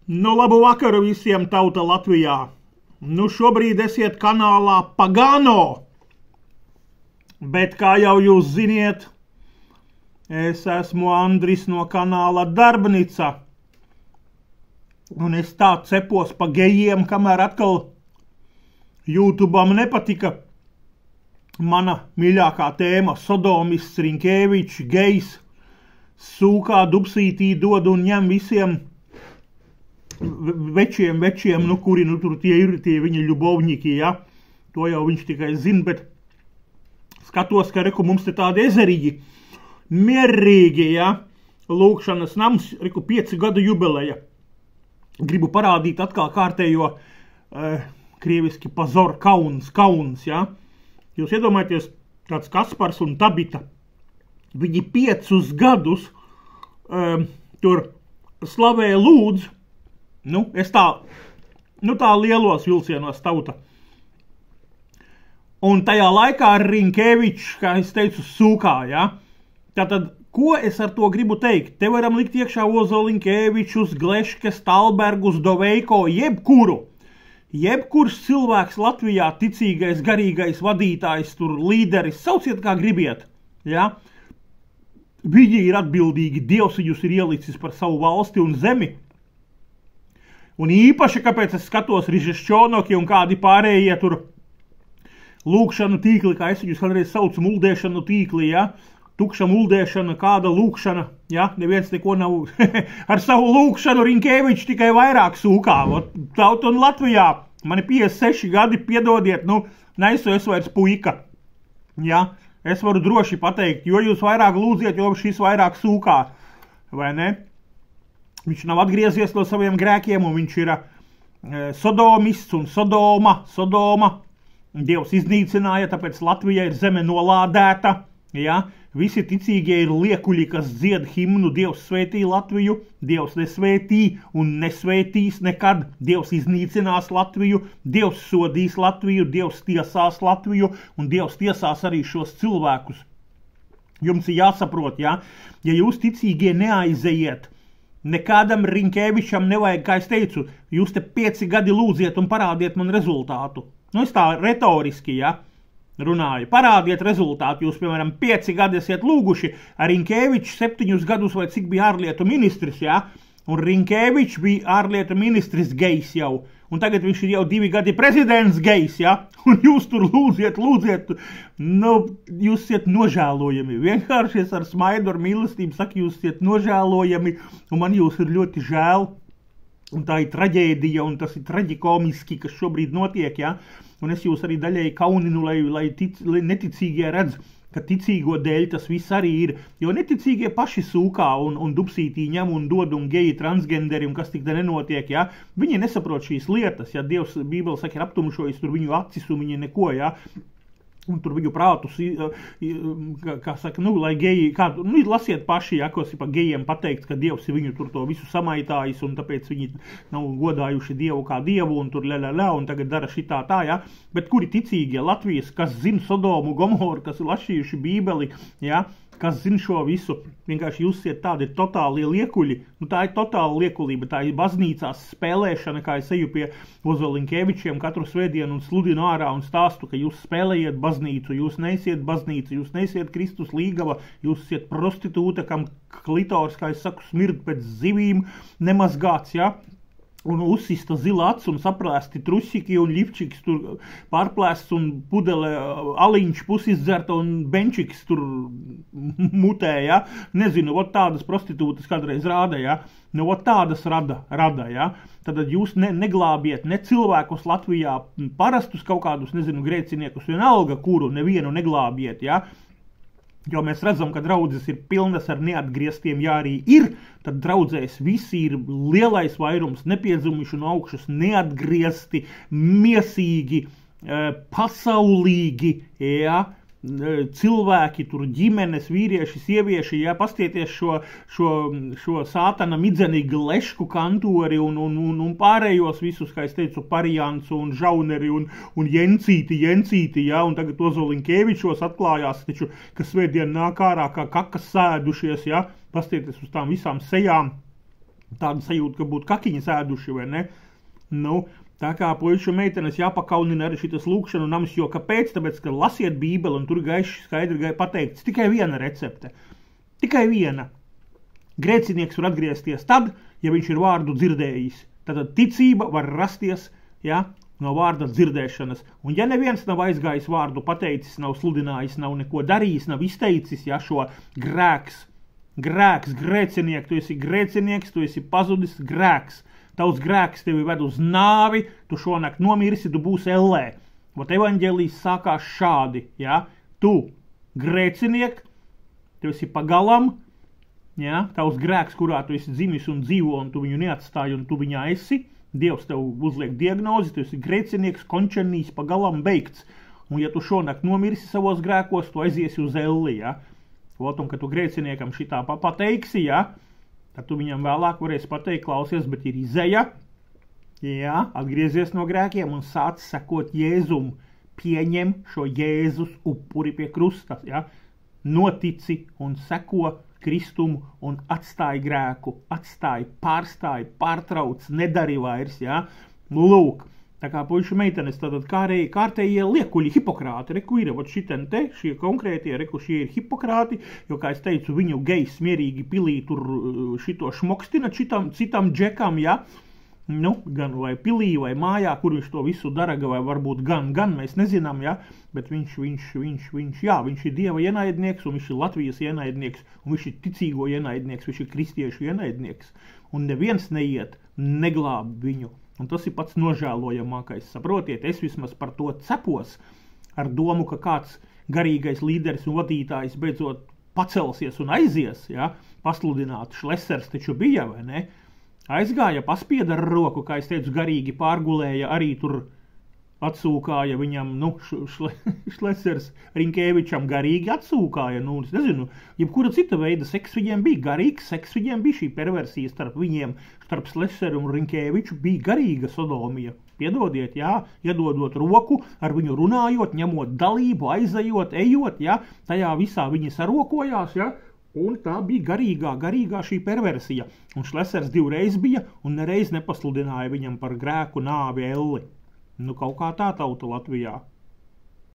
Nu, labu vakaru visiem tauta Latvijā. Nu, šobrīd esiet kanālā Pagano. Bet, kā jau jūs ziniet, es esmu Andris no kanāla Darbnica. Un es tā cepos pa gejiem, kamēr atkal YouTube'am nepatika mana mīļākā tēma Sodomists, Rinkēvičs, gejs, sūkā, dubsītī dod un ņem visiem večiem, nu, kuri, nu, tur tie ir tie viņa ļubovņiki, ja? To jau viņš tikai zina, bet skatos, ka, reku, mums te tādi ezerīgi, mierīgi, ja? Lūkšanas nams, reku, 5 gadu jubileja. Gribu parādīt atkal kārtējo krieviski pazor, kauns, ja? Jūs iedomājaties, tāds Kaspars un Tabita, viņi 5 gadus tur slavēja lūdzu. Nu, es tā lielos vilcienos tauta. Un tajā laikā Rinkēvičs, kā es teicu, sūkā, ja? Tātad, ko es ar to gribu teikt? Te varam likt iekšā Ozolinkēvičus, Gleškes, Talbergus, Doveiko, jebkurš cilvēks Latvijā, ticīgais, garīgais vadītājs, tur līderis, sauciet kā gribiet, ja? Viņi ir atbildīgi, Dievs viņus ir ielicis par savu valsti un zemi. Un īpaši, kāpēc es skatos Rižešķonoki un kādi pārējie tur lūkšanu tīkli, kā es viņus kādreiz saucu, muldēšanu tīkli, ja? Tukša muldēšana, kāda lūkšana, ja? Neviens neko nav ar savu lūkšanu Rinkēvičs tikai vairāk sūkā. Taut un Latvijā, mani 56 gadi, piedodiet, nu, neesmu es vairs puika, ja? Es varu droši pateikt, jo jūs vairāk lūdziet, jo šis vairāk sūkā, vai ne? Viņš nav atgriezies no saviem grēkiem, un viņš ir sodomists un Sodoma. Dievs iznīcināja, tāpēc Latvija ir zeme nolādēta. Ja? Visi ticīgie ir liekuļi, kas dzied himnu. Dievs svētī Latviju, Dievs nesvētī un nesvētīs nekad. Dievs iznīcinās Latviju, Dievs sodīs Latviju, Dievs tiesās Latviju, un Dievs tiesās arī šos cilvēkus. Jums ir jāsaprot, ja jūs ticīgie neaizejiet, nekādam Rinkēvičam nevajag, kā es teicu, jūs te 5 gadi lūdziet un parādiet man rezultātu. Nu, es tā retoriski, ja, runāju. Parādiet rezultātu. Jūs, piemēram, 5 gadi esiet lūguši, Rinkēvičs 7 gadus vai cik bija ārlietu ministrs, ja, un Rinkēvičs bija ārlietu ministrs gejs jau. Un tagad viņš ir jau 2 gadi prezidents gejs, ja? Un jūs tur lūdziet, nu, jūs esiet nožēlojami. Vienkārši es ar smaidu, ar mīlestību saku, jūs esiet nožēlojami, un man jūs ir ļoti žēl. Un tā ir traģēdija, un tas ir traģikomiski, kas šobrīd notiek, ja? Un es jūs arī daļēji kauninu, lai neticīgie redz, ka ticīgo dēļ tas viss arī ir, jo neticīgie paši sūkā un dubsītī ņem un dod un geji, transgenderi un kas tik te nenotiek, ja? Viņi nesaprot šīs lietas, ja Dievs Bībele saka, ir aptumšojis tur viņu acis un viņi neko, ja? Un tur viņu prātus, kā saka, nu, lai geji, nu, lasiet paši, ja, kas ir pa gejiem pateikts, ka Dievs ir viņu tur to visu samaitājis, un tāpēc viņi nav godājuši Dievu kā Dievu, un tur un tagad dara šitā tā, ja. Bet kuri ticīgie Latvijas, kas zina Sodomu, Gomoru, kas ir lasījuši Bībeli, ja, kas zina šo visu, vienkārši jūs esiet tādi totāli liekuļi, nu tā ir totāla liekulība, tā ir baznīcās spēlēšana, kā es eju pie Ozolinkēvičiem katru svētdienu un sludinu ārā un stāstu, ka jūs spēlējiet baznīcu, jūs neesiet baznīca, jūs neesiet Kristus līgava, jūs esiet prostitūta, kam klitors, kā es saku, smird pēc zivīm nemazgāts, ja? Un uzsista zila acs un saprēsti trusiki un ļipčiks tur pārplēsts un pudele aliņš pusizdzerta un benčiks tur mutē, ja? Nezinu, ot tādas prostitūtas kādreiz rāda, ja? Nu, ot tādas rada, ja? Tad jūs neglābiet ne cilvēkus Latvijā, parastus kaut kādus, nezinu, grēciniekus, vienalga kuru, nevienu neglābiet, ja? Jo mēs redzam, ka draudzes ir pilnas ar neatgrieztiem, ja arī ir, tad draudzēs visi ir lielais vairums nepiedzimuši no augšas, neatgriezti, miesīgi, pasaulīgi, ja, cilvēki, tur ģimenes, vīrieši, sievieši, ja, pastieties šo sātana midzenīgi Glešku kantori un pārējos visus, kā es teicu, Parijānsu un Žauneri un Jencīti, ja, un tagad Ozolinkēvičos atklājās, taču, kas svētdien nāk ārā kā kakas sēdušies, ja, pastieties uz tām visām sejām. Tāda sajūta, ka būtu kakiņas ēduši, vai ne? Nu, tā kā puiši un meitenes jāpakaunina arī šitas lūkšanu nams, jo kāpēc? Tāpēc, ka lasiet Bībeli un tur skaidri pateikts tikai viena recepte. Tikai viena. Grēcinieks var atgriezties tad, ja viņš ir vārdu dzirdējis. Tātad ticība var rasties, ja, no vārda dzirdēšanas. Un ja neviens nav aizgājis vārdu pateicis, nav sludinājis, nav neko darījis, nav izteicis, ja, šo grēcinieks, tu esi grēcinieks, tu esi pazudis grēks. Tavs grēks tevi ved uz nāvi, tu šonakt nomirsi, tu būsi ellē. Vot evaņģēlijs sākās šādi, ja? Tu grēciniek, tu esi pagalam, ja? Tavs grēks, kurā tu esi dzimis un dzīvo, un tu viņu neatstāji, un tu viņā esi. Dievs tev uzliek diagnozi, tu esi grēcinieks, končenīs, pagalam beigts. Un ja tu šonakt nomirsi savos grēkos, tu aiziesi uz elli, ja? Vot, un kad tu grēciniekam šitā pateiksi, ja? Tad tu viņam vēlāk varēsi pateikt, klausies, bet ir izeja, jā, atgriezies no grēkiem un sāc sekot Jēzum, pieņem šo Jēzus upuri pie krusta, jā, notici un seko Kristumu un atstāj grēku, pārstāj, pārtrauc, nedari vairs, jā, lūk. Tā kā puiši meitenes, tātad kārtējie liekuļi, Hipokrāti, reku ir, vot šiten te, šie konkrētie, reku šie ir Hipokrāti, jo, kā es teicu, viņu gejs mierīgi pilī tur šito šmokstina citam džekam, ja, nu, gan vai pilī, vai mājā, kur viņš to visu dara, vai varbūt gan, mēs nezinām, ja, bet viņš ir Dieva ienaidnieks, un viņš ir Latvijas ienaidnieks, un viņš ir ticīgo ienaidnieks, viņš ir kristiešu ienaidnieks, un neviens neiet, neglāb viņu. Un tas ir pats nožēlojamākais. Saprotiet, es vismaz par to cepos ar domu, ka kāds garīgais līderis un vadītājs beidzot pacelsies un aizies, ja, pasludināt. Šlesers taču bija, vai ne? Aizgāja, paspieda ar roku, kā es teicu, garīgi pārgulēja, arī tur atsūkāja viņam, nu, Šlesers Rinkēvičam garīgi atsūkāja, nu, es nezinu, jebkura cita veida seks viņiem bija, garīgs seks viņiem bija, šī perversija starp viņiem, starp Šleseru un Rinkēviču bija garīga sodomija. Piedodiet, jā, iedodot roku, ar viņu runājot, ņemot dalību, aizejot, ejot, jā, tajā visā viņi sarokojās, jā, un tā bija garīgā šī perversija. Un Šlesers 2 reiz bija un nereiz nepasludināja viņam par grēku, nāvi, elli. Nu, kaut kā tā tauta Latvijā.